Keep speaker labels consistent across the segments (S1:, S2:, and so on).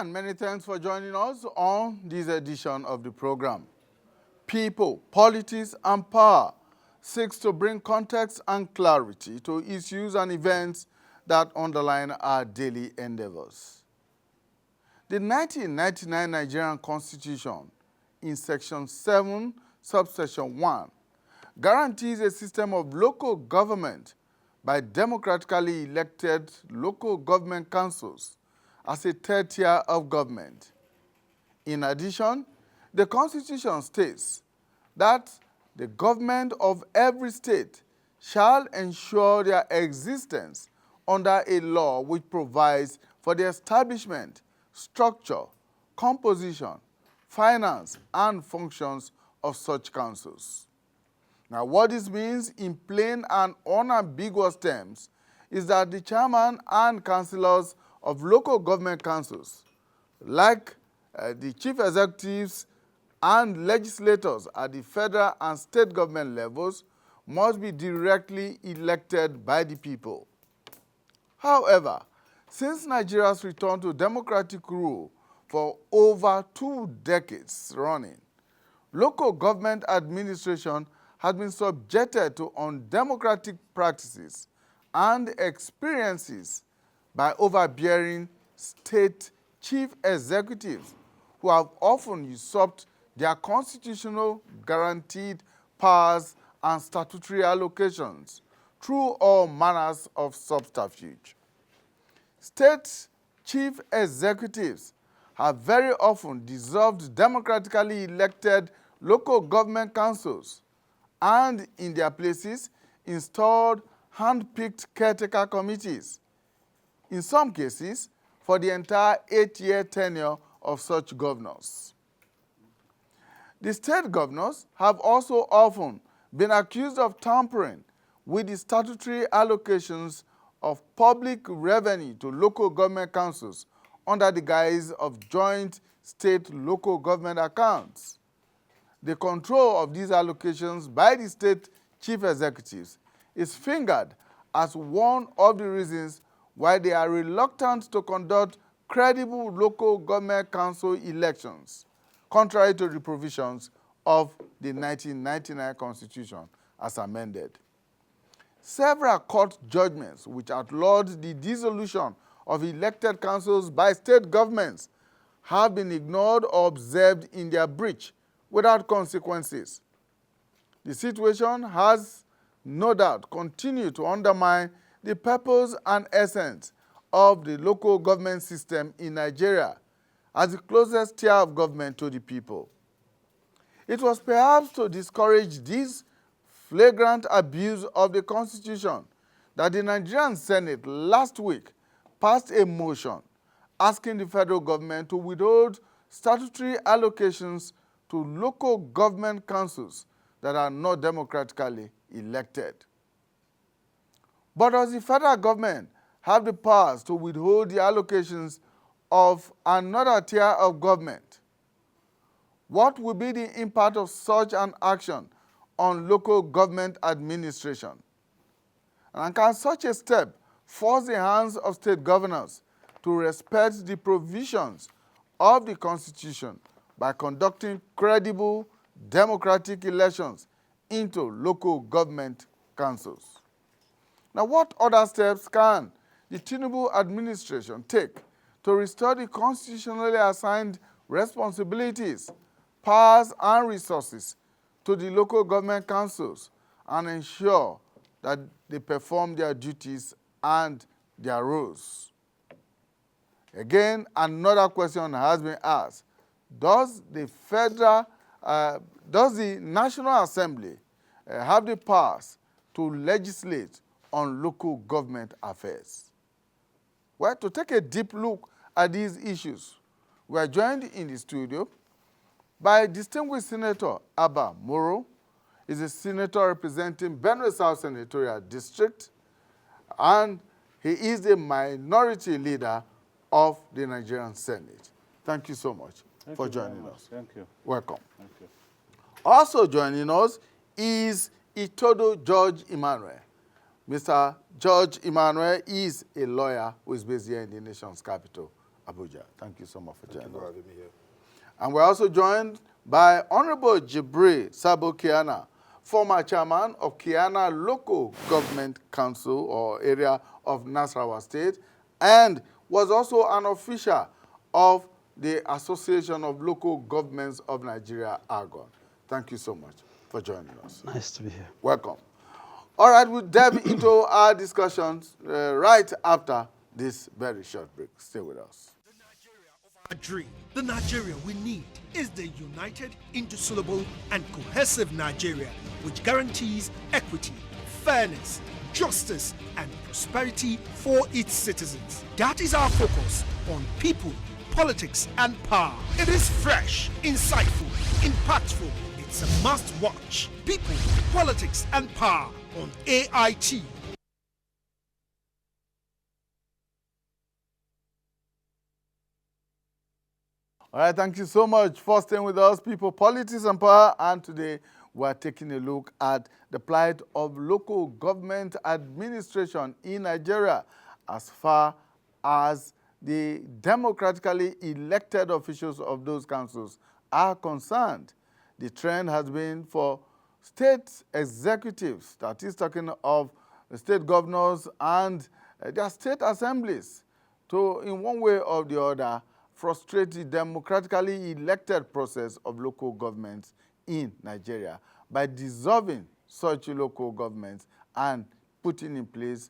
S1: Again, many thanks for joining us on this edition of the program. People, Politics and Power seeks to bring context and clarity to issues and events that underline our daily endeavors. The 1999 Nigerian Constitution, in Section 7, Subsection 1, guarantees a system of local government by democratically elected local government councils as a third tier of government. In addition, the Constitution states that the government of every state shall ensure their existence under a law which provides for the establishment, structure, composition, finance, and functions of such councils. Now, what this means in plain and unambiguous terms is that the chairman and councillors of local government councils, like the chief executives and legislators at the federal and state government levels, must be directly elected by the people. However, since Nigeria's return to democratic rule for over 2 decades running, local government administration has been subjected to undemocratic practices and experiences by overbearing state chief executives who have often usurped their constitutional guaranteed powers and statutory allocations through all manners of subterfuge. State chief executives have very often dissolved democratically elected local government councils and in their places installed hand-picked caretaker committees, in some cases for the entire 8-year tenure of such governors. The state governors have also often been accused of tampering with the statutory allocations of public revenue to local government councils under the guise of joint state-local government accounts. The control of these allocations by the state chief executives is fingered as one of the reasons why they are reluctant to conduct credible local government council elections, contrary to the provisions of the 1999 Constitution as amended. Several court judgments which outlawed the dissolution of elected councils by state governments have been ignored or observed in their breach without consequences. The situation has no doubt continued to undermine the purpose and essence of the local government system in Nigeria as the closest tier of government to the people. It was perhaps to discourage this flagrant abuse of the Constitution that the Nigerian Senate last week passed a motion asking the federal government to withhold statutory allocations to local government councils that are not democratically elected. But does the federal government have the powers to withhold the allocations of another tier of government? What will be the impact of such an action on local government administration? And can such a step force the hands of state governors to respect the provisions of the Constitution by conducting credible democratic elections into local government councils? Now, what other steps can the Tinubu administration take to restore the constitutionally assigned responsibilities, powers, and resources to the local government councils and ensure that they perform their duties and their roles? Again, another question has been asked. Does the National Assembly have the powers to legislate on local government affairs? Well, to take a deep look at these issues, we are joined in the studio by distinguished Senator Abba Moro. He's a senator representing Benue South Senatorial District, and he is the minority leader of the Nigerian Senate. Thank you so much for joining us.
S2: Thank you.
S1: Welcome.
S2: Thank you.
S1: Also joining us is Itodo George Emmanuel. Mr. George Emmanuel is a lawyer who is based here in the nation's capital, Abuja. Thank you so much for joining us.
S2: Thank you for having me here.
S1: And we're also joined by Honorable Jibril Sabo Kiana, former chairman of Kiana Local Government Council or area of Nasarawa State, and was also an official of the Association of Local Governments of Nigeria, AGON. Thank you so much for joining us.
S3: Nice to be here.
S1: Welcome. All right, we'll dive into our discussions right after this very short break. Stay with us.
S4: The Nigeria of our dream, the Nigeria we need, is the united, indissoluble, and cohesive Nigeria which guarantees equity, fairness, justice, and prosperity for its citizens. That is our focus on people, politics, and power. It is fresh, insightful, impactful. It's a must-watch. People, politics, and power on AIT.
S1: All right, thank you so much for staying with us, people, politics and power. And today we're taking a look at the plight of local government administration in Nigeria as far as the democratically elected officials of those councils are concerned. The trend has been for state executives, that is talking of state governors and their state assemblies, to, in one way or the other, frustrate the democratically elected process of local governments in Nigeria by dissolving such local governments and putting in place,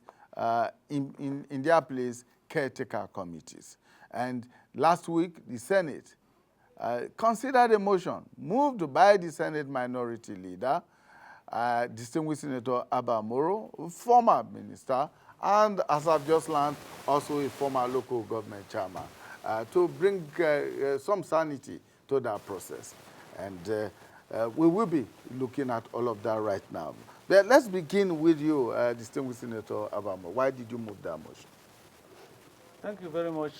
S1: in their place, caretaker committees. And last week, the Senate considered a motion moved by the Senate Minority Leader, distinguished Senator Abba Moro, former minister, and as I've just learned, also a former local government chairman, to bring some sanity to that process. And we will be looking at all of that right now. But let's begin with you, distinguished Senator Abba Moro. Why did you move that motion?
S3: Thank you very much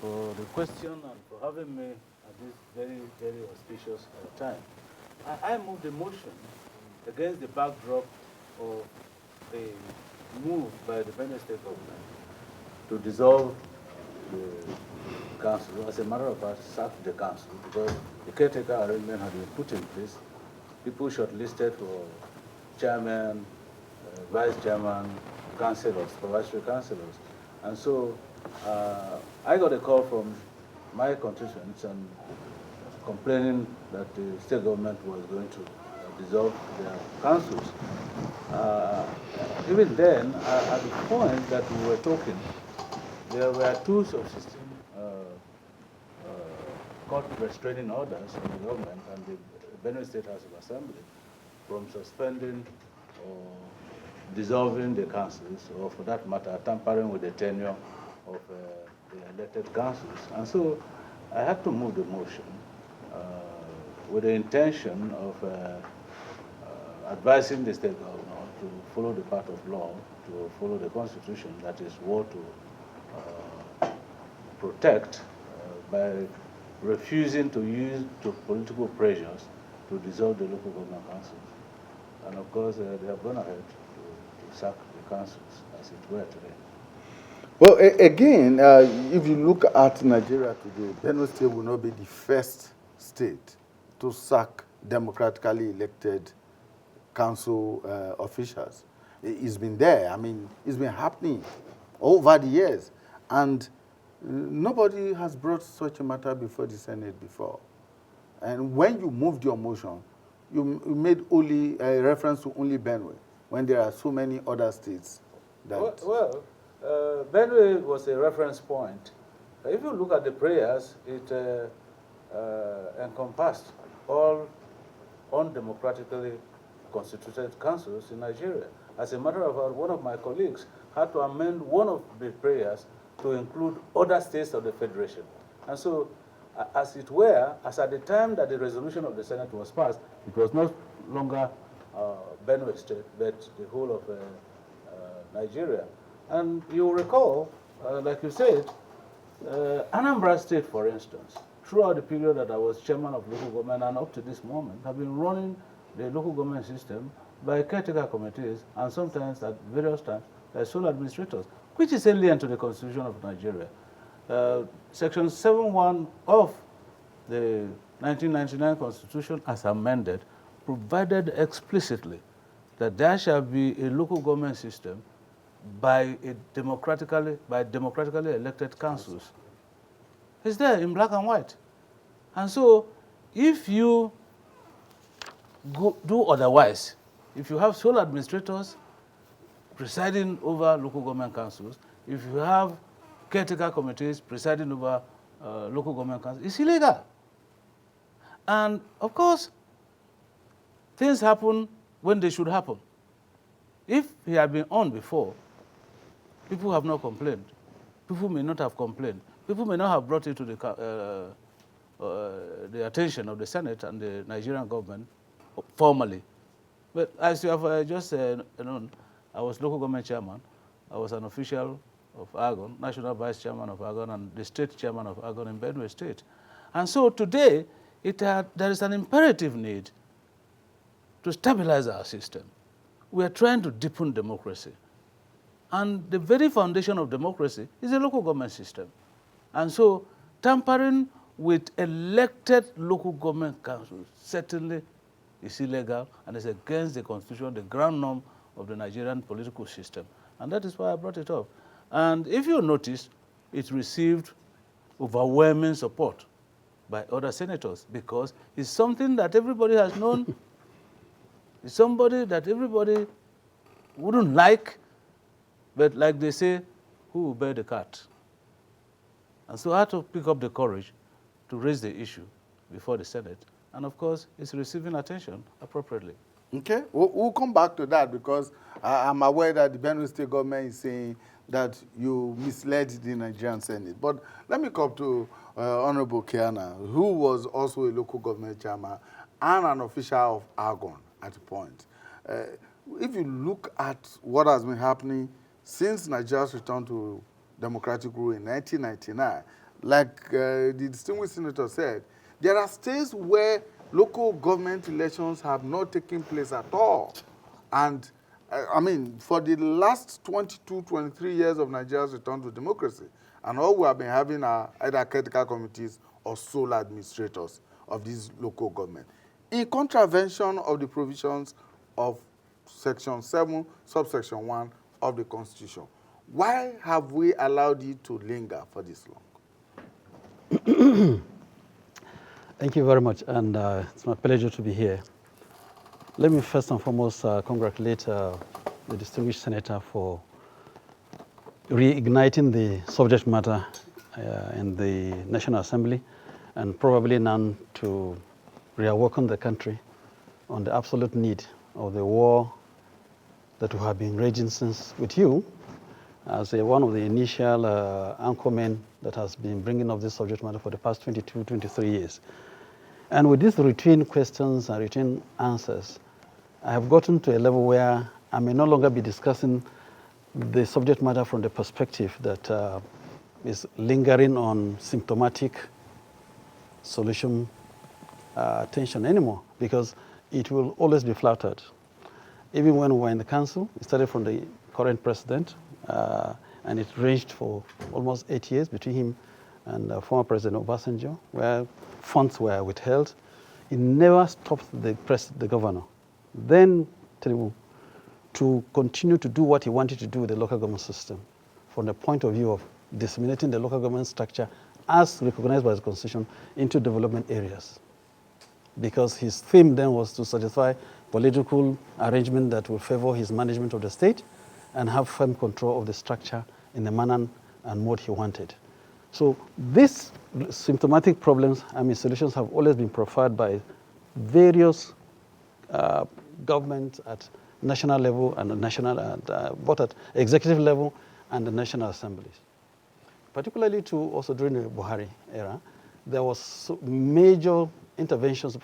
S3: for the question and for having me at this very, very auspicious time. I moved the motion against the backdrop of a move by the Benue State government to dissolve the council. As a matter of fact, sack the council because the caretaker arrangement had been put in place. People shortlisted for chairman, vice chairman, councillors, supervisory councillors. And so I got a call from my constituents and complaining that the state government was going to dissolve their councils. Even then, at the point that we were talking, there were two subsisting court restraining orders on the government and the Benue State House of Assembly from suspending or dissolving the councils, or for that matter, tampering with the tenure of the elected councils. And so I had to move the motion with the intention of advising the state governor to follow the path of law, to follow the constitution, that is war to protect by refusing to use political pressures to dissolve the local government councils. And of course, they have gone ahead to sack the councils as it were today.
S1: Well, again, if you look at Nigeria today, Benue State will not be the first state to sack democratically elected council officials. It's been there. I mean, it's been happening over the years. And nobody has brought such a matter before the Senate before. And when you moved your motion, you made only a reference to only Benue, when there are so many other states that...
S3: Benue was a reference point. If you look at the prayers, it encompassed all undemocratically constituted councils in Nigeria. As a matter of fact, one of my colleagues had to amend one of the prayers to include other states of the Federation. And so, as it were, as at the time that the resolution of the Senate was passed, it was no longer Benue State, but the whole of Nigeria. And you recall, like you said, Anambra State, for instance, throughout the period that I was chairman of local government and up to this moment, have been running the local government system by caretaker committees and sometimes at various times by sole administrators, which is alien to the constitution of Nigeria. Section 7.1 of the 1999 Constitution as amended provided explicitly that there shall be a local government system by democratically elected councils. It's there in black and white. And so if you do otherwise, if you have sole administrators presiding over local government councils, if you have caretaker committees presiding over local government councils, it's illegal. And of course, things happen when they should happen. If he had been on before, people have not complained. People may not have complained. People may not have brought it to the attention of the Senate and the Nigerian government formally. But as you have just known, I was local government chairman. I was an official of Argon, national vice chairman of Argon, and the state chairman of Argon in Benue State. And so today, there is an imperative need to stabilize our system. We are trying to deepen democracy. And the very foundation of democracy is a local government system. And so tampering with elected local government councils certainly is illegal and is against the Constitution, the ground norm of the Nigerian political system. And that is why I brought it up. And if you notice, it received overwhelming support by other senators because it's something that everybody has known. It's somebody that everybody wouldn't like, but like they say, who will bear the cat? And so I had to pick up the courage to raise the issue before the Senate. And of course, it's receiving attention appropriately.
S1: Okay, we'll come back to that because I'm aware that the Benue State government is saying that you misled the Nigerian Senate. But let me come to Honorable Kiana, who was also a local government chairman and an official of Argon at a point. If you look at what has been happening since Nigeria's return to democratic rule in 1999, like the distinguished senator said, there are states where local government elections have not taken place at all. And I mean, for the last 22, 23 years of Nigeria's return to democracy, and all we have been having are either caretaker committees or sole administrators of these local government, in contravention of the provisions of Section 7, subsection 1 of the Constitution. Why have we allowed it to linger for this long?
S2: Thank you very much, and it's my pleasure to be here. Let me first and foremost congratulate the distinguished senator for reigniting the subject matter in the National Assembly, and probably now to reawaken the country on the absolute need of the war that we have been raging since with you as one of the initial anchormen that has been bringing up this subject matter for the past 22, 23 years. And with these routine questions and routine answers, I have gotten to a level where I may no longer be discussing the subject matter from the perspective that is lingering on symptomatic solution attention anymore, because it will always be flattered. Even when we were in the council, it started from the current president, and it ranged for almost 8 years between him and former President Obasanjo, where funds were withheld. He never stopped the governor, then to continue to do what he wanted to do with the local government system from the point of view of disseminating the local government structure as recognized by the Constitution into development areas. Because his theme then was to satisfy political arrangement that will favor his management of the state and have firm control of the structure in the manner and mode he wanted. So these symptomatic problems, solutions have always been proffered by various governments at national level and both at executive level and the national assemblies. Particularly also during the Buhari era, there was major interventions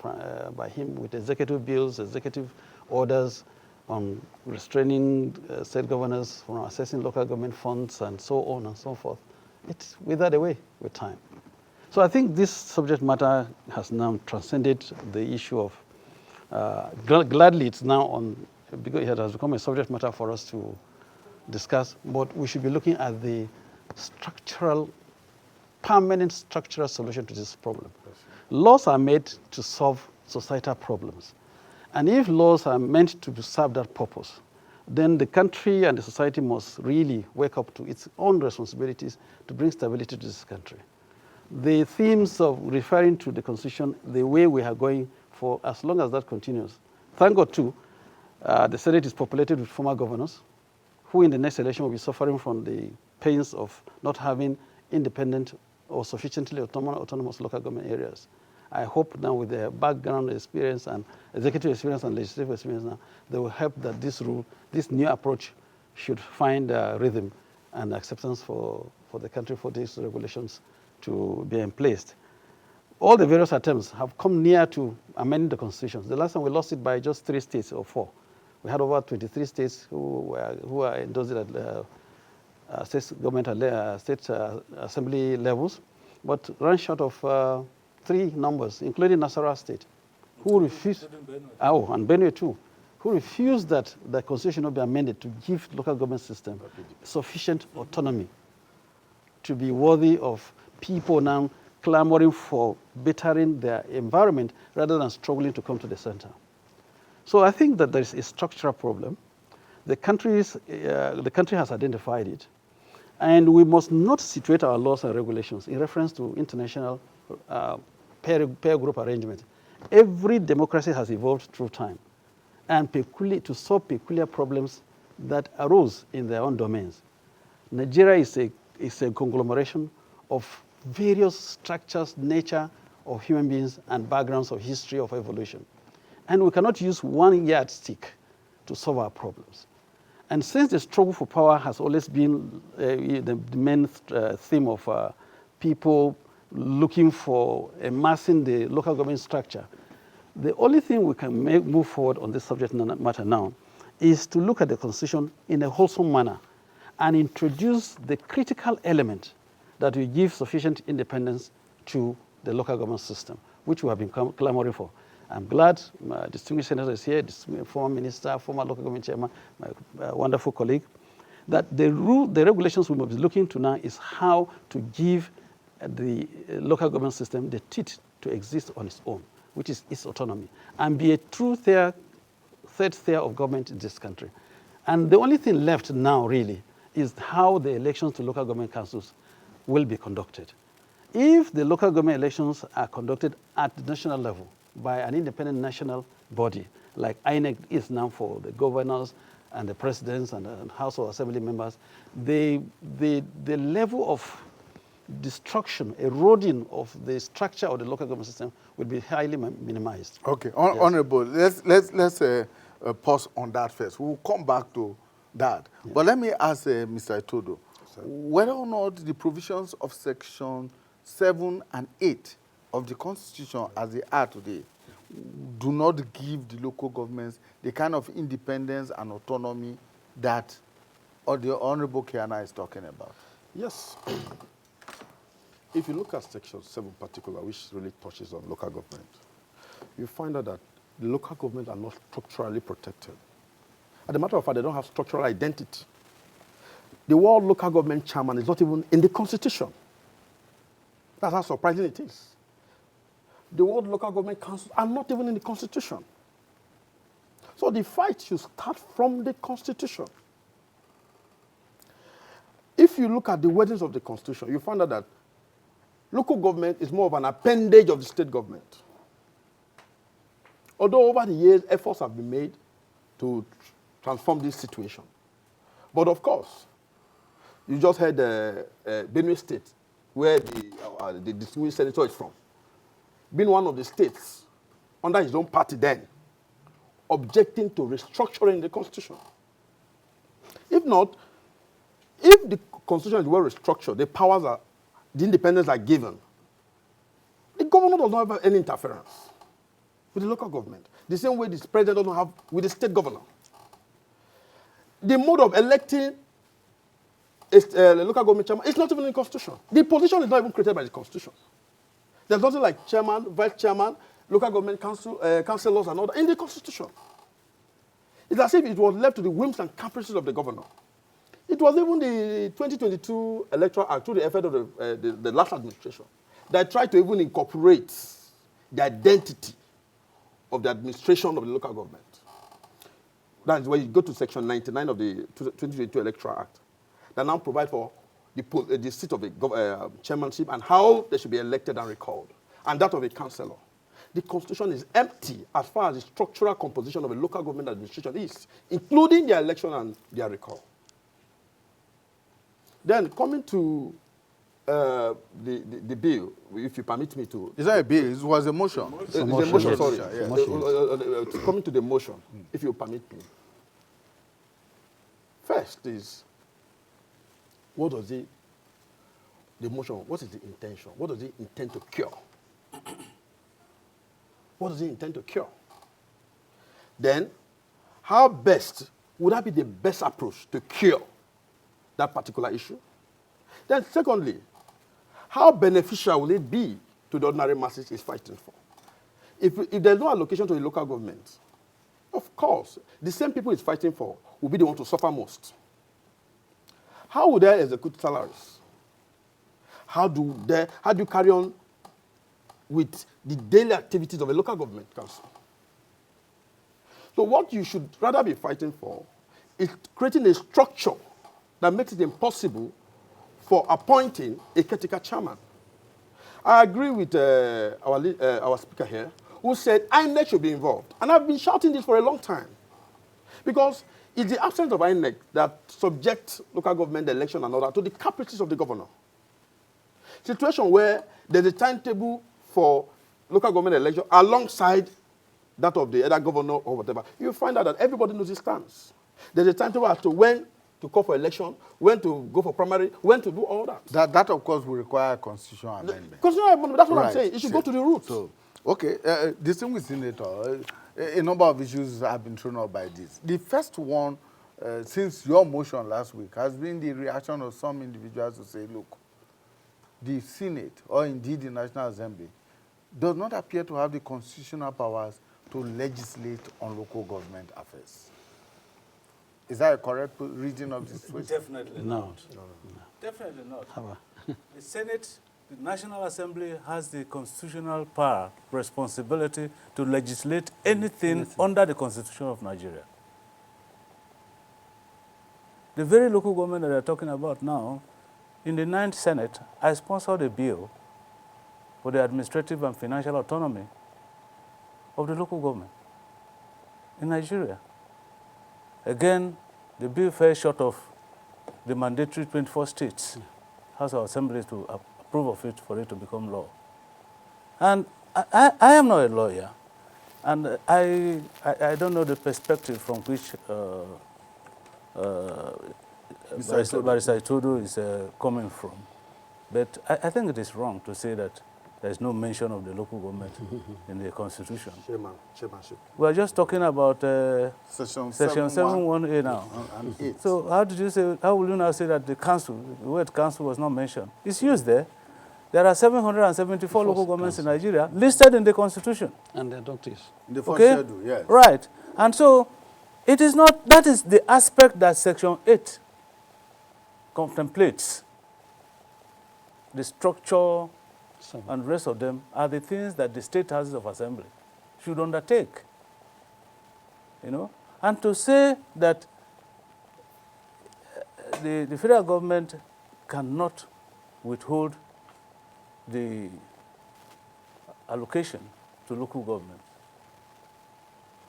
S2: by him with executive bills, executive orders on restraining state governors from accessing local government funds and so on and so forth. It withered away with time. So I think this subject matter has now transcended the issue of, gladly it's now because it has become a subject matter for us to discuss, but we should be looking at the structural permanent structural solution to this problem. Laws are made to solve societal problems. And if laws are meant to serve that purpose, then the country and the society must really wake up to its own responsibilities to bring stability to this country. The themes of referring to the Constitution, the way we are going for as long as that continues. Thank God, too, the Senate is populated with former governors who in the next election will be suffering from the pains of not having independent or sufficiently autonomous local government areas. I hope now with their background experience and executive experience and legislative experience now, they will help that this rule, this new approach should find rhythm and acceptance for the country for these regulations to be placed. All the various attempts have come near to amending the constitutions. The last time we lost it by just 3 states or 4. We had over 23 states who are endorsed at state government, state assembly levels, but ran short of 3 numbers, including Nasarawa State, who refused, and Benue too, who refused that the constitution will be amended to give local government system sufficient autonomy to be worthy of people now clamoring for bettering their environment rather than struggling to come to the center. So I think that there is a structural problem. The country has identified it, and we must not situate our laws and regulations in reference to international peer group arrangement. Every democracy has evolved through time and to solve peculiar problems that arose in their own domains. Nigeria is a conglomeration of various structures, nature of human beings, and backgrounds of history of evolution. And we cannot use one yardstick to solve our problems. And since the struggle for power has always been the main theme of people looking for amassing the local government structure, the only thing we can move forward on this subject matter now is to look at the Constitution in a wholesome manner and introduce the critical element that will give sufficient independence to the local government system, which we have been clamoring for. I'm glad my distinguished senator is here, former minister, former local government chairman, my wonderful colleague, that the regulations we must be looking to now is how to give the local government system the teeth to exist on its own, which is its autonomy, and be a true third tier of government in this country. And the only thing left now really is how the elections to local government councils will be conducted. If the local government elections are conducted at the national level by an independent national body, like INEC is now for the governors and the presidents and House of Assembly members, the level of destruction, eroding of the structure of the local government system will be highly minimized.
S1: Okay,
S2: Yes.
S1: Honorable, let's pause on that first. We'll come back to that. Yeah. But let me ask Mr. Itodo, whether or not the provisions of Section 7 and 8 of the Constitution as they are today do not give the local governments the kind of independence and autonomy that the Honorable Kiana is talking about.
S5: Yes. If you look at Section 7 in particular, which really touches on local government, you find out that the local government are not structurally protected. As a matter of fact, they don't have structural identity. The word local government chairman is not even in the Constitution. That's how surprising it is. The word local government councils are not even in the Constitution. So the fight should start from the Constitution. If you look at the wordings of the Constitution, you find out that local government is more of an appendage of the state government. Although over the years, efforts have been made to transform this situation. But of course, you just heard Benue State, where the distinguished senator is from, being one of the states under his own party then, objecting to restructuring the Constitution. If not, if the Constitution is well restructured, the independence are given, the governor does not have any interference with the local government. The same way the president doesn't have with the state governor. The mode of electing a local government chairman is not even in the Constitution. The position is not even created by the Constitution. There's nothing like chairman, vice chairman, local government councillors and all that in the Constitution. It's as if it was left to the whims and caprices of the governor. It was even the 2022 Electoral Act, through the effort of the last administration, that tried to even incorporate the identity of the administration of the local government. That is where you go to section 99 of the 2022 Electoral Act, that now provide for the seat of the chairmanship and how they should be elected and recalled, and that of a councillor. The Constitution is empty as far as the structural composition of a local government administration is, including their election and their recall. Then coming to the bill, if you permit me to.
S1: Is that a bill? It was a motion.
S5: It's a motion, sorry.
S1: Yeah.
S5: Coming to the motion, if you permit me. First is, what does the motion, what is the intention? What does it intend to cure? What does it intend to cure? Then, how best, would that be the best approach to cure that particular issue? Then secondly, how beneficial will it be to the ordinary masses is fighting for? If there's no allocation to the local government, of course, the same people it's fighting for will be the ones to suffer most. How would they execute salaries? How do you carry on with the daily activities of a local government council? So what you should rather be fighting for is creating a structure that makes it impossible for appointing a caretaker chairman. I agree with our speaker here, who said INEC should be involved. And I've been shouting this for a long time. Because it's the absence of INEC that subjects local government election and all that to the caprices of the governor. Situation where there's a timetable for local government election alongside that of the other governor or whatever, you find out that everybody knows his stance. There's a timetable as to when to call for election, when to go for primary, when to do all that.
S1: That of course, will require a constitutional amendment.
S5: Constitutional amendment, that's what I'm saying. It should go to the roots.
S1: So, okay, distinguished senator, a number of issues have been thrown up by this. The first one, since your motion last week, has been the reaction of some individuals to say, look, the Senate, or indeed the National Assembly, does not appear to have the constitutional powers to legislate on local government affairs. Is that a correct reading of this situation?
S3: Definitely
S2: No.
S3: not. Definitely not. The Senate, the National Assembly has the constitutional power, responsibility to legislate anything under the Constitution of Nigeria. The very local government that they're talking about now, in the 9th Senate, I sponsored a bill for the administrative and financial autonomy of the local government in Nigeria. Again, the bill fell short of the mandatory 24 states. House of Assembly to approve of it for it to become law. And I am not a lawyer, and I don't know the perspective from which Barrister Itodo is coming from. But I think it is wrong to say that there is no mention of the local government in the Constitution.
S5: Chairmanship.
S3: We are just talking about
S1: Section
S3: Section 7(1)(a) now.
S1: and 8.
S3: So how will you now say that the word council was not mentioned? It's used there. There are 774 local governments in Nigeria listed in the Constitution.
S2: And their doctors.
S1: In the first schedule, yes.
S3: Right. And so it is not, that is the aspect that Section 8 contemplates. The structure and the rest of them are the things that the state houses of assembly should undertake. You know? And to say that the federal government cannot withhold the allocation to local government,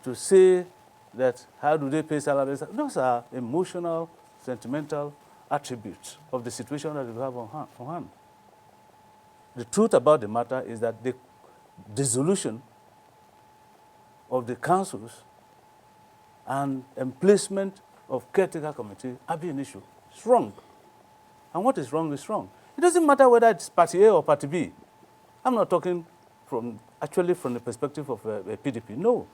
S3: to say that how do they pay salaries, those are emotional, sentimental attributes of the situation that we have on hand. The truth about the matter is that the dissolution of the councils and emplacement of caretaker committee are being an issue. It's wrong. And what is wrong is wrong. It doesn't matter whether it's Party A or Party B. I'm not talking actually from the perspective of a PDP. No.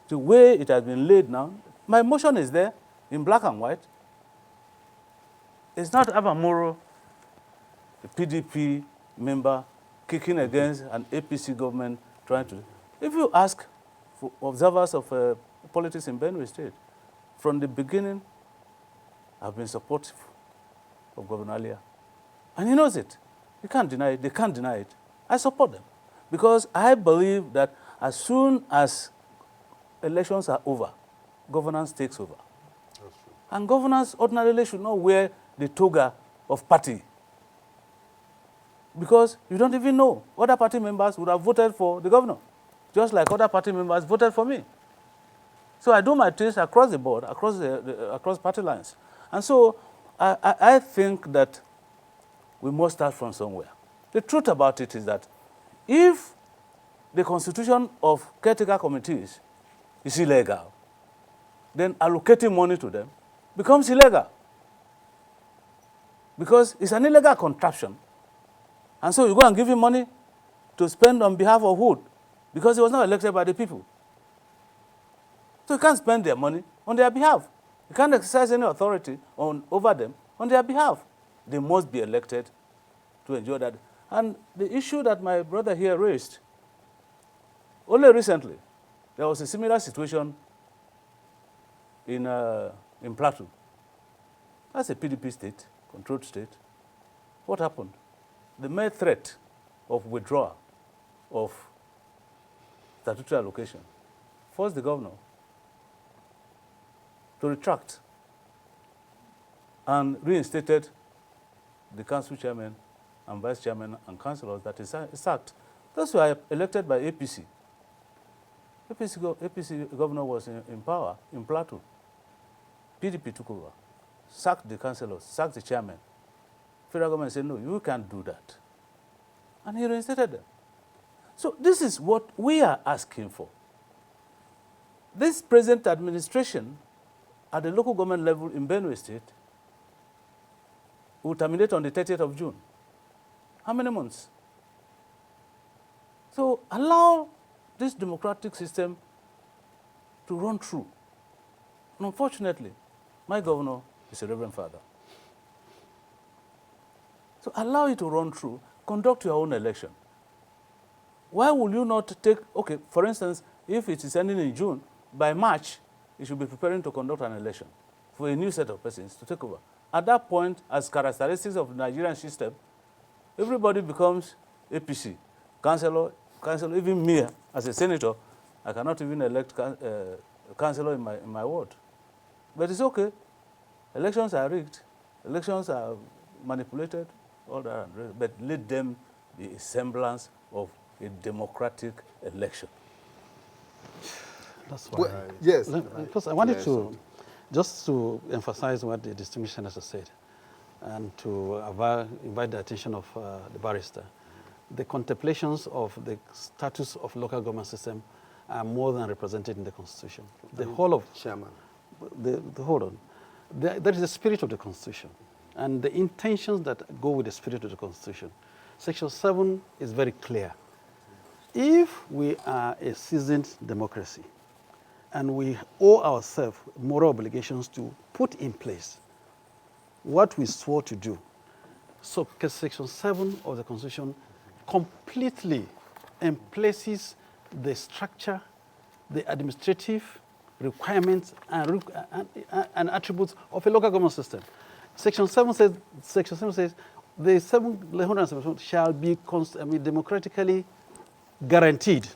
S3: The way it has been laid now, my motion is there in black and white. It's not Abamoro, a PDP member, kicking against an APC government trying to. If you ask for observers of politics in Benue State, from the beginning I've been supportive of Governor Alia. And he knows it. He can't deny it. They can't deny it. I support them because I believe that as soon as elections are over, governance takes over. And governance ordinarily should not wear the toga of party because you don't even know. Other party members would have voted for the governor, just like other party members voted for me. So I do my things across the board, across party lines. And so I think that we must start from somewhere. The truth about it is that if the constitution of caretaker committees is illegal, then allocating money to them becomes illegal because it's an illegal contraption. And so you go and give him money to spend on behalf of who? Because he was not elected by the people. So you can't spend their money on their behalf. You can't exercise any authority over them on their behalf. They must be elected to enjoy that. And the issue that my brother here raised, only recently, there was a similar situation in Plateau. That's a PDP state, controlled state. What happened? The mere threat of withdrawal of statutory allocation forced the governor to retract and reinstated the council chairman and vice chairman and councillors that is sacked. Those were elected by APC. APC governor was in power in Plateau. PDP took over, sacked the councillors, sacked the chairman. Federal government said, no, you can't do that. And he reinstated them. So this is what we are asking for. This present administration at the local government level in Benue State will terminate on the 30th of June. How many months? So allow this democratic system to run through. And unfortunately, my governor is a Reverend Father. So allow it to run through, conduct your own election. Why will you not take, okay, for instance, if it is ending in June, by March, you should be preparing to conduct an election for a new set of persons to take over. At that point, as characteristics of the Nigerian system, everybody becomes APC, councillor, even me as a senator, I cannot even elect a councillor in my ward. But it's okay. Elections are rigged. Elections are manipulated, all that, but let them be a semblance of a democratic election.
S2: That's why.
S5: Yes.
S2: Because I wanted to, just to emphasize what the distinguished senator said, and to invite the attention of the barrister. The contemplations of the status of local government system are more than represented in the Constitution. The whole of
S5: Chairman.
S2: Hold on. There is the spirit of the Constitution and the intentions that go with the spirit of the Constitution. Section 7 is very clear. If we are a seasoned democracy and we owe ourselves moral obligations to put in place what we swore to do, so Section 7 of the Constitution completely emplaces the structure, the administrative requirements and attributes of a local government system. Section 7 says the 770 shall be democratically guaranteed.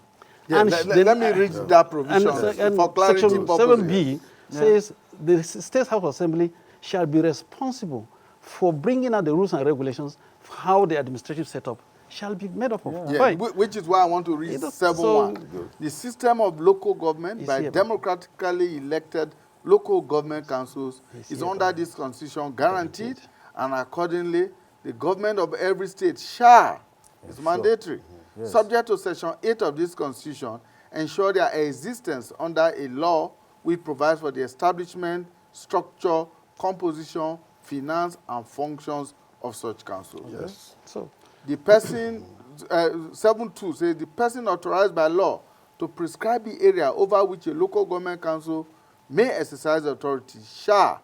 S1: Yeah,
S2: and
S1: let me read that provision for clarity
S2: Section
S1: purposes.
S2: 7B says the State House Assembly shall be responsible for bringing out the rules and regulations for how the administrative setup shall be made up of.
S1: Yeah,
S2: Right.
S1: which is why I want to read 7.1.
S2: So,
S1: the system of local government by
S2: here,
S1: democratically elected local government councils is under this constitution guaranteed, and accordingly, the government of every state shall, it's mandatory,
S3: Yes.
S1: subject to section 8 of this constitution, ensure their existence under a law which provides for the establishment, structure, composition, finance, and functions of such councils.
S5: Yes.
S2: so
S1: The person, 7.2 says, the person authorized by law to prescribe the area over which a local government council may exercise authority shall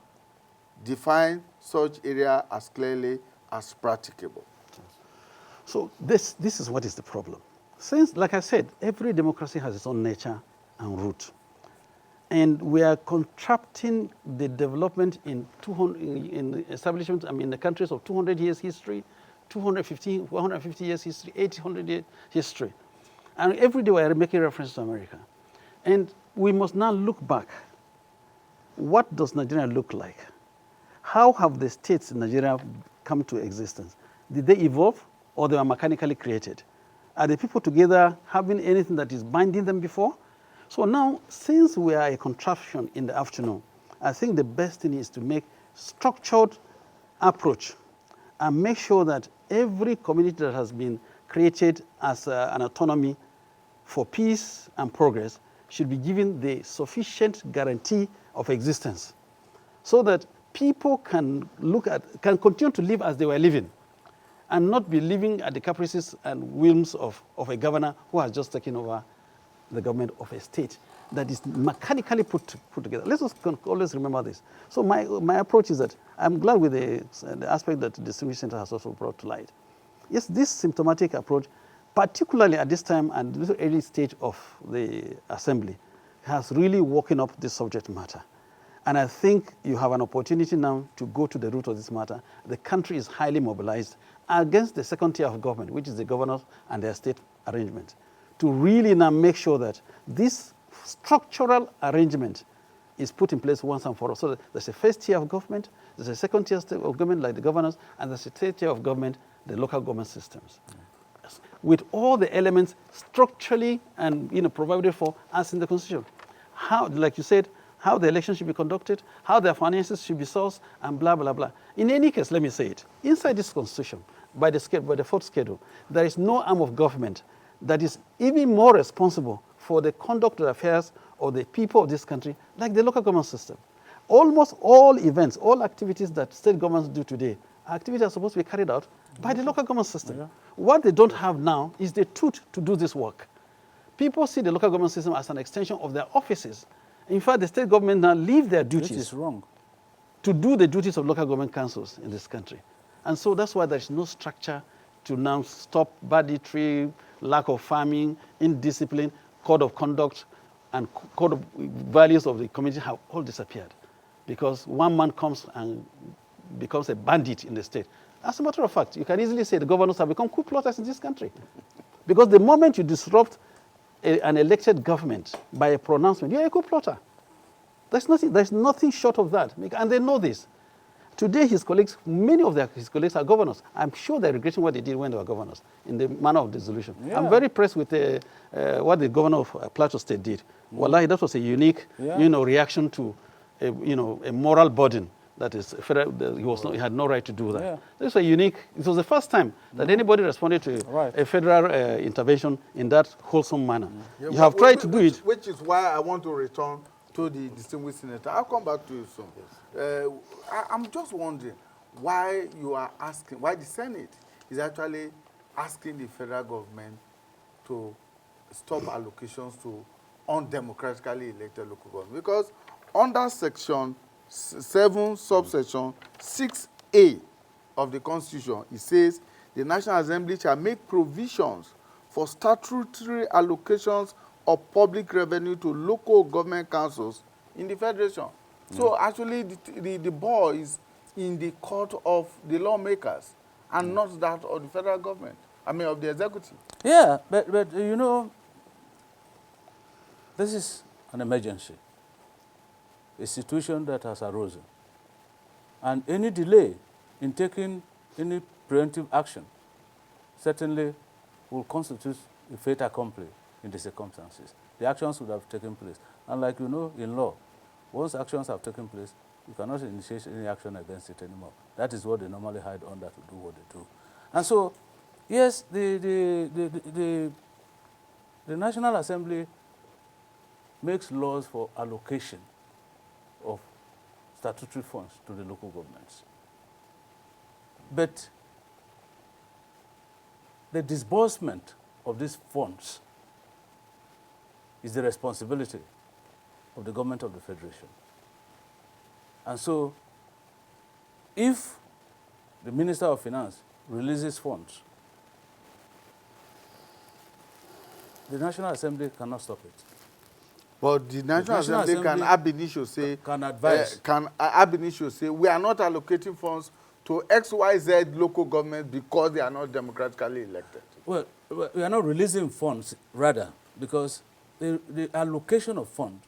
S1: define such area as clearly as practicable.
S2: So this is what is the problem. Since, like I said, every democracy has its own nature and root. And we are contracting the development in 200 in establishments, I mean, the countries of 200 years history, 250, 150 years history, 800 years history. And every day we are making reference to America. And we must now look back. What does Nigeria look like? How have the states in Nigeria come to existence? Did they evolve or they were mechanically created? Are the people together having anything that is binding them before? So now, since we are a contraption in the afternoon, I think the best thing is to make structured approach and make sure that every community that has been created as an autonomy for peace and progress should be given the sufficient guarantee of existence so that people can continue to live as they were living and not be living at the caprices and whims of a governor who has just taken over the government of a state that is mechanically put together. Let us always remember this. So my approach is that I'm glad with the aspect that the Distinguished Center has also brought to light. Yes, this symptomatic approach, particularly at this time and this early stage of the assembly, has really woken up this subject matter. And I think you have an opportunity now to go to the root of this matter. The country is highly mobilized against the second tier of government, which is the governors and their state arrangement, to really now make sure that this structural arrangement is put in place once and for all. So there's a first tier of government, there's a second tier of government like the governors, and there's a third tier of government, the local government systems. Yes. With all the elements structurally and provided for as in the Constitution. How, like you said, how the election should be conducted, how their finances should be sourced, and blah, blah, blah. In any case, let me say it, inside this Constitution, by the fourth schedule, there is no arm of government that is even more responsible for the conduct of affairs of the people of this country, like the local government system. Almost all events, all activities that state governments do today, are activities that are supposed to be carried out by the local government system. Yeah. What they don't have now is the tooth to do this work. People see the local government system as an extension of their offices. In fact, the state government now leave their duties.
S3: This is wrong.
S2: To do the duties of local government councils in this country. And so that's why there's no structure to now stop banditry, lack of farming, indiscipline, code of conduct, and code of values of the community have all disappeared. Because one man comes and becomes a bandit in the state. As a matter of fact, you can easily say the governors have become coup plotters in this country. Because the moment you disrupt an elected government by a pronouncement, you're a coup plotter. There's nothing short of that. And they know this. Today, his colleagues, many of his colleagues are governors. I'm sure they're regretting what they did when they were governors in the manner of dissolution. Yeah. I'm very impressed with what the governor of Plateau State did. Wallahi, that was a unique, reaction to a moral burden that is federal. He had no right to do that. Yeah. This was unique. It was the first time that anybody responded to a federal intervention in that wholesome manner. Yeah, you have tried to do it,
S1: which is why I want to return to the distinguished senator. I'll come back to you soon. Yes. I'm just wondering why you are asking, why the Senate is actually asking the federal government to stop allocations to undemocratically elected local government. Because under Section 7, subsection 6A of the Constitution, it says the National Assembly shall make provisions for statutory allocations of public revenue to local government councils in the Federation. So actually the ball is in the court of the lawmakers and not that of the federal government, of the executive.
S3: Yeah, but this is an emergency, a situation that has arisen. And any delay in taking any preemptive action certainly will constitute a fait accompli in the circumstances. The actions would have taken place. And like in law, once actions have taken place, you cannot initiate any action against it anymore. That is what they normally hide under to do what they do. And so, yes, the National Assembly makes laws for allocation of statutory funds to the local governments. But the disbursement of these funds is the responsibility of the government of the Federation. And so, if the Minister of Finance releases funds, the National Assembly cannot stop it.
S1: But the National Assembly can ab initio say,
S3: can advise.
S1: Can ab initio say, we are not allocating funds to XYZ local government because they are not democratically elected.
S3: Well, we are not releasing funds, rather, because the allocation of funds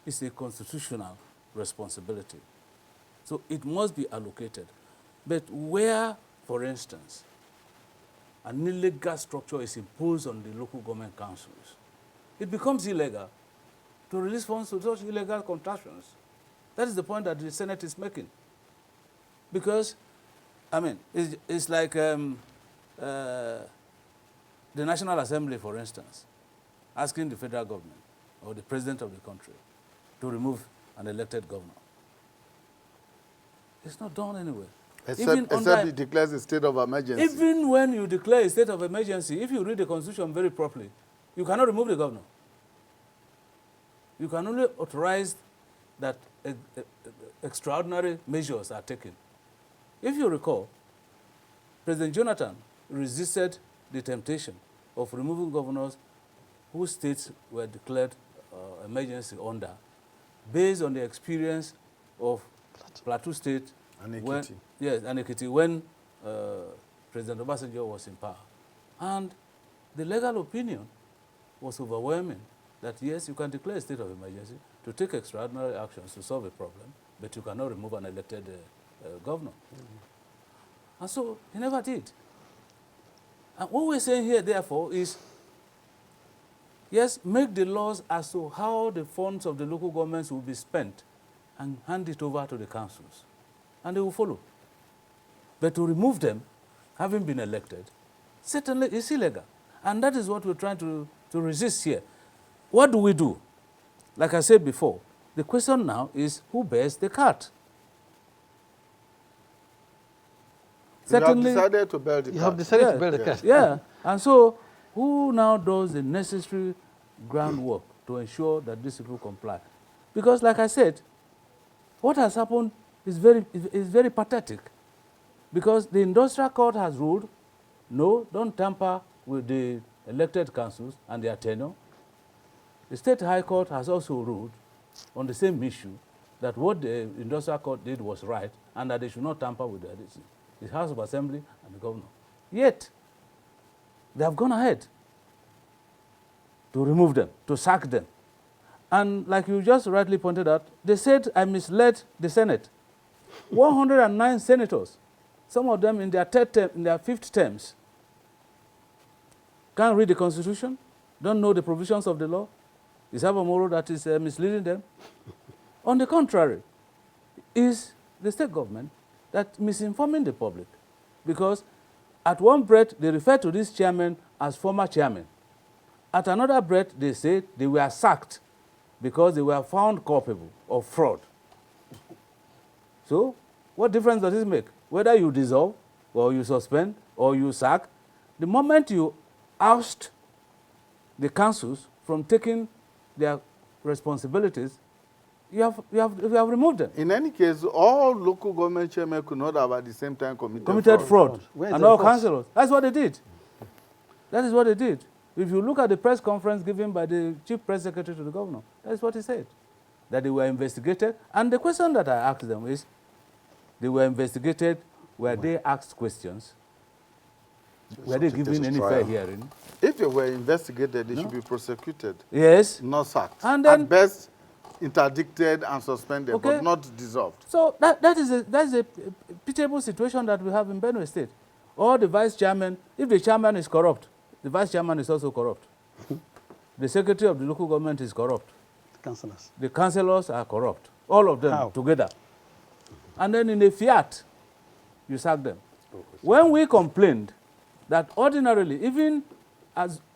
S3: is a constitutional responsibility. So it must be allocated. But where, for instance, an illegal structure is imposed on the local government councils, it becomes illegal to release funds to such illegal contractions. That is the point that the Senate is making. Because, I mean, it's like the National Assembly, for instance, asking the federal government or the president of the country to remove an elected governor. It's not done anywhere.
S1: Except it declares a state of emergency.
S3: Even when you declare a state of emergency, if you read the Constitution very properly, you cannot remove the governor. You can only authorize that extraordinary measures are taken. If you recall, President Jonathan resisted the temptation of removing governors whose states were declared emergency under, based on the experience of Plateau State
S1: and Ekiti.
S3: When President Obasanjo was in power. And the legal opinion was overwhelming that yes, you can declare a state of emergency to take extraordinary actions to solve a problem, but you cannot remove an elected governor. And so he never did. And what we're saying here, therefore, is yes, make the laws as to how the funds of the local governments will be spent and hand it over to the councils, and they will follow. But to remove them, having been elected, certainly is illegal. And that is what we're trying to resist here. What do we do? Like I said before, the question now is who bears the cut?
S1: Certainly, you have decided to bear the cut.
S2: You have decided to bear the cut.
S3: Yeah. And so who now does the necessary groundwork to ensure that these people comply? Because like I said, what has happened is very pathetic. Because the industrial court has ruled, no, don't tamper with the elected councils and their tenure. The State High Court has also ruled on the same issue that what the industrial court did was right and that they should not tamper with the House of Assembly and the governor. Yet, they have gone ahead to remove them, to sack them. And like you just rightly pointed out, they said I misled the Senate. 109 senators, some of them in their fifth terms, can't read the Constitution, don't know the provisions of the law. Is Abamoro that is misleading them? On the contrary, is the state government that misinforming the public. Because at one breath, they refer to this chairman as former chairman. At another breath, they say they were sacked because they were found culpable of fraud. So, what difference does this make? Whether you dissolve, or you suspend, or you sack, the moment you oust the councils from taking their responsibilities, you have removed them.
S1: In any case, all local government chairmen could not have at the same time committed
S3: fraud. And all councillors. That's what they did. That is what they did. If you look at the press conference given by the chief press secretary to the governor, that's what he said. That they were investigated. And the question that I asked them is, they were investigated, were they asked questions? Were they given any fair hearing?
S1: If they were investigated, they should be prosecuted.
S3: Yes.
S1: Not sacked.
S3: And then,
S1: at best, interdicted and suspended, but not dissolved.
S3: So that is a pitiable situation that we have in Benue State. Or the vice chairman, if the chairman is corrupt, the vice chairman is also corrupt. The secretary of the local government is corrupt.
S2: Councillors.
S3: The councillors are corrupt. All of them together. And then in a fiat, you sack them. When we complained that ordinarily, even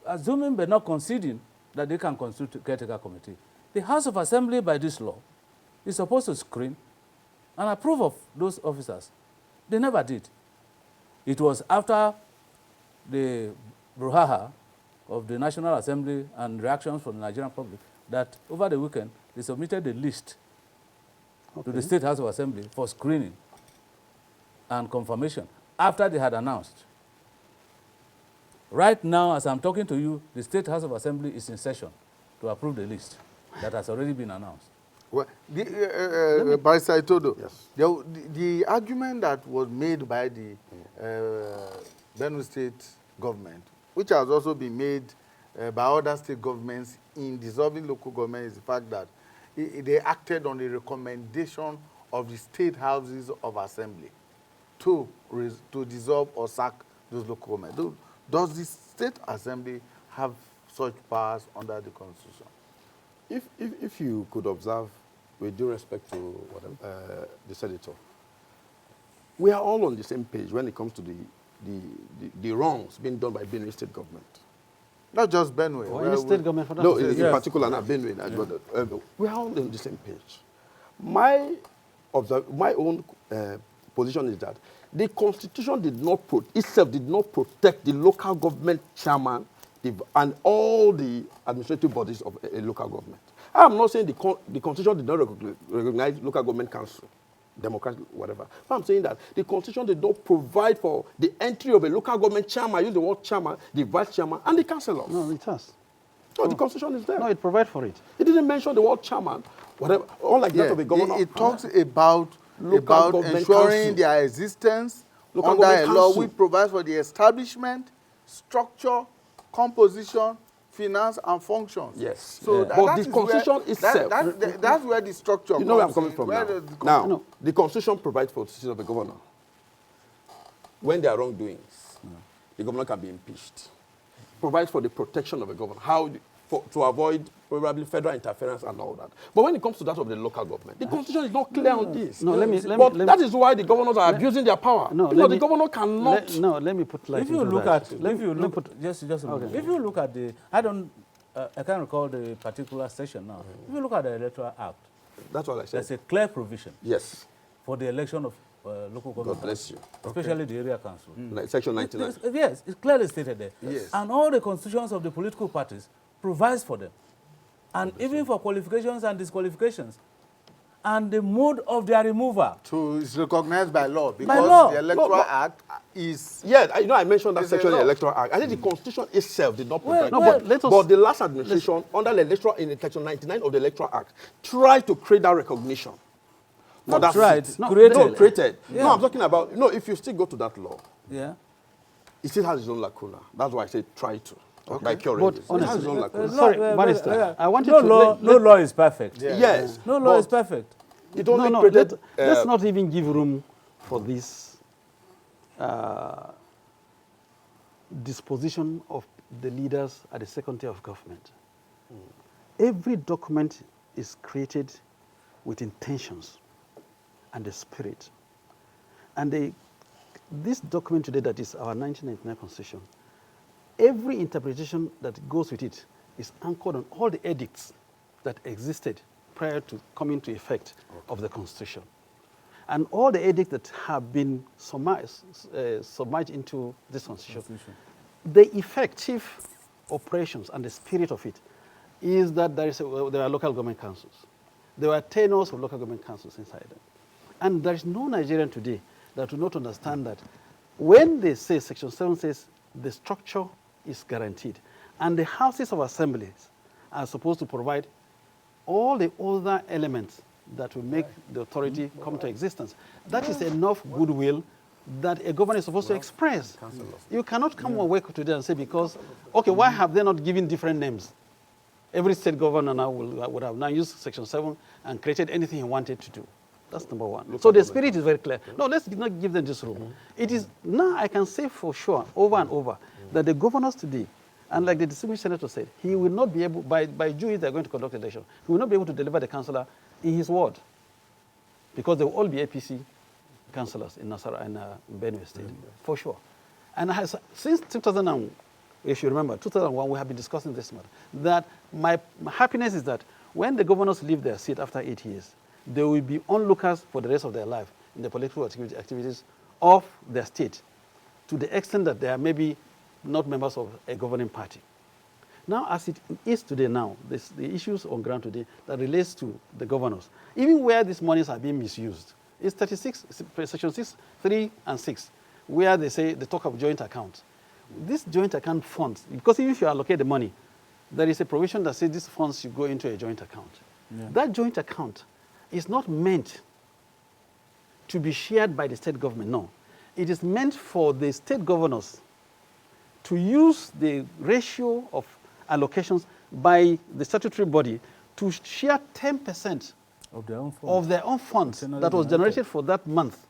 S3: assuming but not conceding that they can constitute a caretaker committee, the House of Assembly, by this law, is supposed to screen and approve of those officers. They never did. It was after the brouhaha of the National Assembly and reactions from the Nigerian public that over the weekend, they submitted a list to the State House of Assembly for screening and confirmation after they had announced. Right now, as I'm talking to you, the State House of Assembly is in session to approve the list. that has already been announced.
S1: Well, by Saitodo,
S5: Yes.
S1: the argument that was made by the Benue State government, which has also been made by other state governments in dissolving local government, is the fact that they acted on the recommendation of the state houses of assembly to dissolve or sack those local governments. Does the state assembly have such powers under the constitution?
S5: If you could observe, with due respect to the senator, we are all on the same page when it comes to the wrongs being done by Benue State government.
S1: Not just Benue.
S2: Or any state government for that.
S5: No, in
S3: Yes.
S5: particular, not Benue. We are all on the same page. My own position is that the Constitution itself did not protect the local government chairman and all the administrative bodies of a local government. I'm not saying the Constitution did not recognize local government council, democratic, whatever. But I'm saying that the Constitution did not provide for the entry of a local government chairman, I use the word chairman, the vice chairman, and the councillors.
S2: No, it has.
S5: No, the Constitution is there.
S2: No, it provides for it.
S5: It didn't mention the word chairman, whatever, unlike that of a governor.
S1: It talks about
S5: government
S1: ensuring
S5: council.
S1: their existence
S5: Local
S1: under a
S5: government
S1: law
S5: council.
S1: which provides for the establishment, structure, composition, finance, and functions.
S5: Yes.
S1: So
S5: Yeah. But the Constitution itself.
S1: That's where the structure
S5: You know where I'm
S1: comes
S5: coming from
S1: in,
S5: now.
S1: where the-
S5: Now, the Constitution provides for the decision of the governor. When there are wrongdoings, the governor can be impeached. Provides for the protection of the governor, to avoid probably federal interference and all that. But when it comes to that of the local government, the Constitution is not clear on this.
S2: No, let me-
S5: that is why the governors are abusing their power.
S2: No,
S5: because
S2: let
S5: the
S2: me-
S5: governor cannot.
S2: Let me put light
S3: If you
S2: into
S3: look
S2: that.
S3: at,
S2: Let
S3: if
S2: me-
S3: you
S2: let me
S3: look,
S2: put-
S3: just a minute.
S2: Okay.
S3: If you look at I can't recall the particular section now. If you look at the Electoral Act,
S5: That's what I said.
S3: there's a clear provision
S5: Yes.
S3: for the election of local government,
S5: God bless you.
S3: especially the area council.
S5: Like Section 99.
S3: Yes, it's clearly stated there.
S1: Yes.
S3: And all the constitutions of the political parties provides for them. And even for qualifications and disqualifications. And the mode of their removal.
S1: So it's recognized by law because
S3: law.
S1: the Electoral
S5: No,
S1: Act is.
S5: Yeah, I mentioned that
S1: It's a
S5: section in the
S1: law.
S5: Electoral Act. I think the Constitution itself did not provide.
S3: Well,
S2: No, but let us-
S5: But the last administration, under the electoral, in Section 99 of the Electoral Act, tried to create that recognition.
S3: Not
S5: that's
S3: tried,
S5: it.
S3: no, created.
S5: No, created.
S3: Yeah.
S5: No, I'm talking about, if you still go to that law,
S3: Yeah.
S5: it still has its own lacuna. That's why I say try to. By curing
S2: But
S5: it. It has its
S2: honestly,
S5: own lacuna.
S2: Sorry, Barrister, I wanted
S3: no
S2: to-
S3: law,
S2: let-
S3: no law is perfect.
S1: Yeah.
S5: Yes.
S3: No law
S5: but
S3: is perfect.
S5: It only
S2: no,
S5: created...
S2: let's not even give room for this disposition of the leaders at the second tier of government. Every document is created with intentions and a spirit. And this document today that is our 1999 Constitution, every interpretation that goes with it is anchored on all the edicts that existed prior to coming to effect of the Constitution. And all the edicts that have been submerged into this Constitution, the effective operations and the spirit of it is that there are local government councils. There are tenures of local government councils inside them. And there is no Nigerian today that will not understand that when they say, Section 7 says, the structure is guaranteed, and the houses of assemblies are supposed to provide all the other elements that will make the authority come to existence. That is enough goodwill that a government is supposed to express. You cannot come away today and say, because, okay, why have they not given different names? Every state governor now would have now used Section 7 and created anything he wanted to do. That's number one. So the spirit is very clear. No, let's not give them this room. It is, now I can say for sure, over and over, that the governors today, and like the distinguished senator said, he will not be able, by June they're going to conduct election, he will not be able to deliver the councillor in his ward, because they will all be APC councillors in Nasarawa and Benue State, for sure. And since 2001, if you remember, 2001, we have been discussing this matter, that my happiness is that when the governors leave their seat after 8 years, they will be onlookers for the rest of their life in the political activities of their state, to the extent that they are maybe not members of a governing party. Now, as it is today now, the issues on ground today that relates to the governors, even where these monies are being misused, is 36, Section 6, 3 and 6, where they talk of joint accounts. This joint account funds, because even if you allocate the money, there is a provision that says these funds should go into a joint account.
S3: Yeah.
S2: That joint account is not meant to be shared by the state government, no. It is meant for the state governors to use the ratio of allocations by the statutory body to share 10%
S3: Of their own funds.
S2: of their own funds
S3: Internally
S2: that was
S3: generated.
S2: generated for that month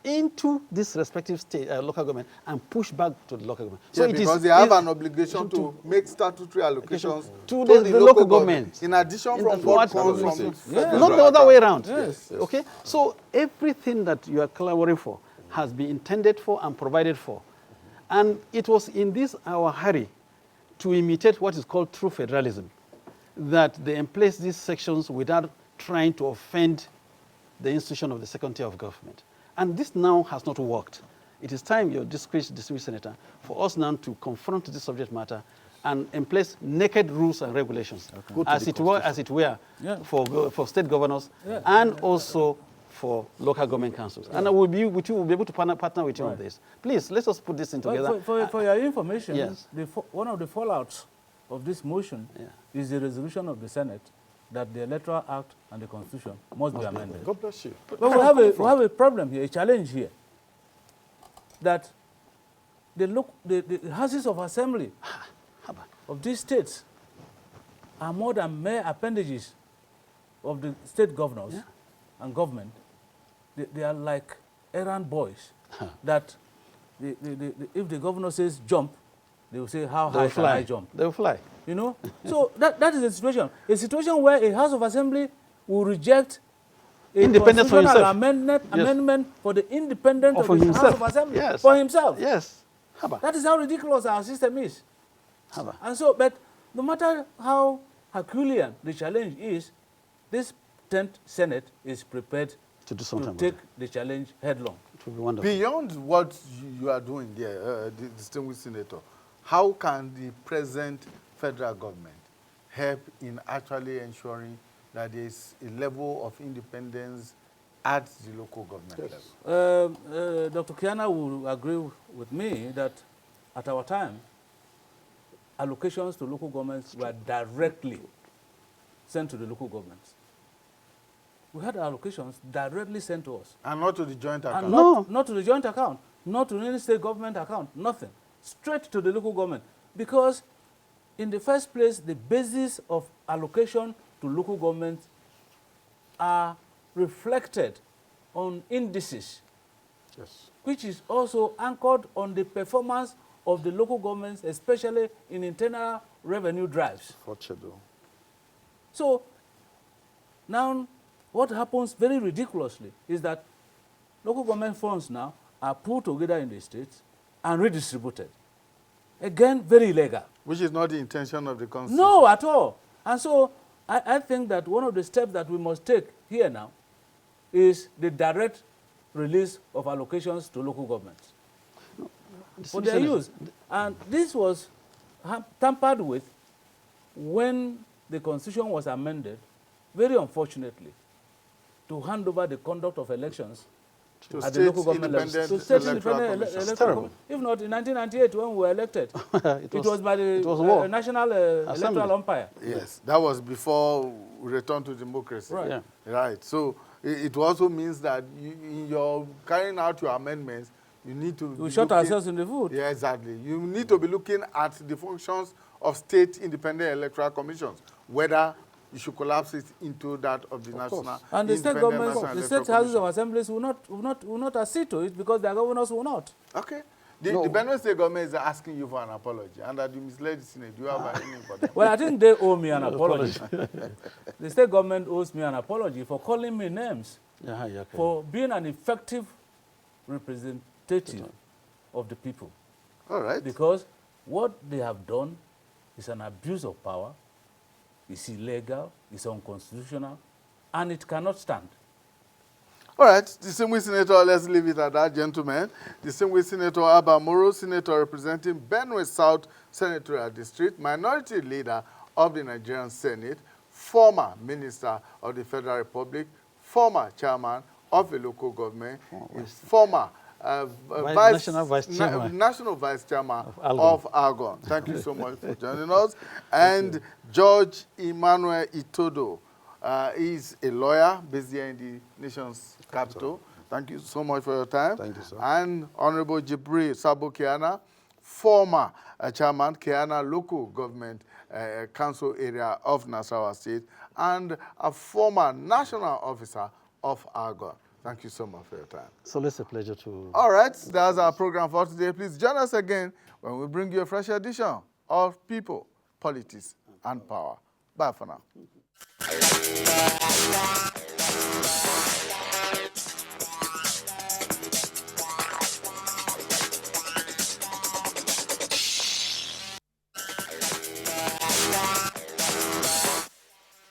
S2: into this respective state, local government and push back to the local government.
S1: Yeah,
S2: it is-
S1: because they have
S2: it-
S1: an obligation to make statutory allocations
S2: to the local government.
S1: in addition
S2: In
S1: from
S2: the-
S1: what
S2: what-
S1: comes from
S5: Yeah.
S1: the federal
S2: Not the other way around.
S3: Yes.
S2: Okay? So everything that you are clamoring for has been intended for and provided for. And it was in this our hurry to imitate what is called true federalism that they emplaced these sections without trying to offend the institution of the second tier of government. And this now has not worked. It is time, your distinguished senator, for us now to confront this subject matter and emplace naked rules and regulations, as it were,
S3: Yeah.
S2: for state governors
S3: Yeah.
S2: and also for local government councils. And I will be with you, we'll be able to partner with you on
S3: Right.
S2: this. Please, let us put this in together.
S3: For your information,
S2: Yes.
S3: one of the fallouts of this motion
S2: Yeah.
S3: is the resolution of the Senate that the Electoral Act and the Constitution must be amended.
S5: God bless you.
S3: But we have a problem here, a challenge here, that the houses of assembly of these states are more than mere appendages of the state governors
S2: Yeah.
S3: and government. They are like errand boys that if the governor says jump, they will say, how
S2: They
S3: high
S2: will
S3: can I
S2: fly.
S3: jump?
S2: They will fly.
S3: You know? So that is the situation. A situation where a House of Assembly will reject a
S2: Independence for
S3: constitutional
S2: himself.
S3: amendment for the independence
S2: Or
S3: of
S2: for
S3: the House
S2: himself.
S3: of Assembly.
S2: Yes.
S3: For himself.
S2: Yes. Haba.
S3: That is how ridiculous our system is.
S2: Haba.
S3: And so, but no matter how Herculean the challenge is, this 10th Senate is prepared
S2: To do something
S3: to
S2: about
S3: take the challenge headlong.
S2: It will be wonderful.
S1: Beyond what you are doing there, the distinguished senator, how can the present federal government help in actually ensuring that there is a level of independence at the local government level?
S3: Dr. Kiana will agree with me that at our time, allocations to local governments were directly sent to the local governments. We had allocations directly sent to us.
S1: And not to the joint account.
S3: And
S2: No.
S3: not to the joint account, not to any state government account, nothing. Straight to the local government. Because in the first place, the basis of allocation to local governments are reflected on indices,
S5: Yes.
S3: which is also anchored on the performance of the local governments, especially in internal revenue drives.
S5: Fortunate.
S3: So now what happens very ridiculously is that local government funds now are pulled together in the states and redistributed. Again, very illegal.
S1: Which is not the intention of the Constitution.
S3: No, at all. And so I think that one of the steps that we must take here now is the direct release of allocations to local governments for their use. And this was tampered with when the Constitution was amended, very unfortunately, to hand over the conduct of elections
S1: To
S3: at the local
S1: state
S3: government level.
S1: independent
S3: To state
S1: electoral
S3: independent
S1: commissions.
S3: electoral
S2: Terrible.
S3: If not, in 1998 when we were elected, it was by
S2: it
S3: the
S2: was war.
S3: National Electoral Umpire.
S1: Yes, that was before we returned to democracy.
S3: Right.
S2: Yeah.
S1: Right. So it also means that in your carrying out your amendments, you need to
S3: We
S1: be
S3: shot
S1: looking-
S3: ourselves in the foot.
S1: Yeah, exactly. You need to be looking at the functions of state independent electoral commissions, whether you should collapse it into that of the national.
S3: And the state
S1: independent
S3: governments,
S1: national
S3: the
S1: electoral
S3: state houses of
S1: commission.
S3: assemblies will not accede to it because their governors will not.
S1: Okay. The
S5: No.
S1: Benue State government is asking you for an apology, and that you misled the Senate. Do you have an name for them?
S3: Well, I think they owe me an apology. The state government owes me an apology for calling me names,
S2: Yeah, yeah, okay.
S3: for being an effective representative of the people.
S1: All right.
S3: Because what they have done is an abuse of power, it's illegal, it's unconstitutional, and it cannot stand.
S1: All right, distinguished senator, let's leave it at that, gentlemen. Distinguished Senator Abba Moro, senator representing Benue South Senatorial District, minority leader of the Nigerian Senate, former minister of the Federal Republic, former chairman of a local government, a former
S2: National Vice Chairman.
S1: National Vice Chairman
S2: Algon.
S1: of Algon. Thank you so much for joining us. And George Emmanuel Itodo is a lawyer based here in the nation's capital. Thank you so much for your time.
S5: Thank you, sir.
S1: And Honorable Jibril Sabo Kiana, former chairman, Kiana Local Government Council Area of Nasarawa State, and a former national officer of Argon. Thank you so much for your time.
S2: So it's a pleasure to...
S1: All right, that's our program for today. Please join us again when we bring you a fresh edition of People, Politics, and Power. Bye for now.